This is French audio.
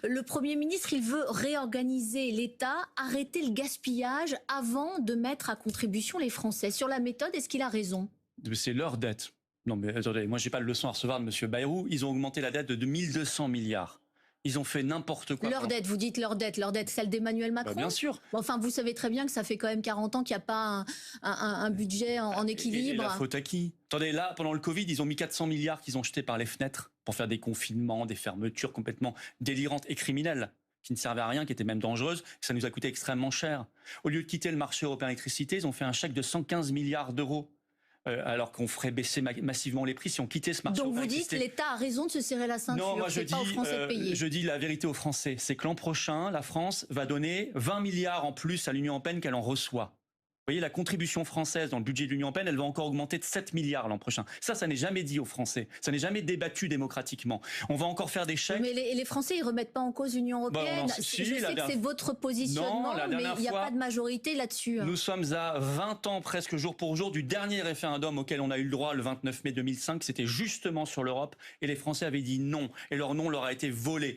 Le Premier ministre, il veut réorganiser l'État, arrêter le gaspillage avant de mettre à contribution les Français. Sur la méthode, est-ce qu'il a raison? C'est leur dette. Non mais attendez, moi j'ai pas de leçon à recevoir de M. Bayrou. Ils ont augmenté la dette de 1200 milliards. Ils ont fait n'importe quoi. Leur dette, vous dites leur dette, celle d'Emmanuel Macron? Bien sûr. Bon, enfin, vous savez très bien que ça fait quand même 40 ans qu'il n'y a pas un budget en équilibre. Et la faute à qui? Attendez, là, pendant le Covid, ils ont mis 400 milliards qu'ils ont jetés par les fenêtres pour faire des confinements, des fermetures complètement délirantes et criminelles, qui ne servaient à rien, qui étaient même dangereuses. Ça nous a coûté extrêmement cher. Au lieu de quitter le marché européen d'électricité, ils ont fait un chèque de 115 milliards d'euros. Alors qu'on ferait baisser massivement les prix si on quittait ce marché. Donc vous dites l'État a raison de se serrer la ceinture. Non, moi c'est pas aux Français de payer. je dis la vérité aux Français, c'est que l'an prochain, la France va donner 20 milliards en plus à l'Union européenne qu'elle en reçoit. Vous voyez, la contribution française dans le budget de l'Union européenne, elle va encore augmenter de 7 milliards l'an prochain. Ça n'est jamais dit aux Français. Ça n'est jamais débattu démocratiquement. On va encore faire des chèques. Mais les Français, ils remettent pas en cause l'Union européenne. Je sais que c'est votre positionnement, mais il n'y a pas de majorité là-dessus. Nous sommes à 20 ans presque jour pour jour du dernier référendum auquel on a eu le droit le 29 mai 2005. C'était justement sur l'Europe. Et les Français avaient dit non. Et leur non leur a été volé.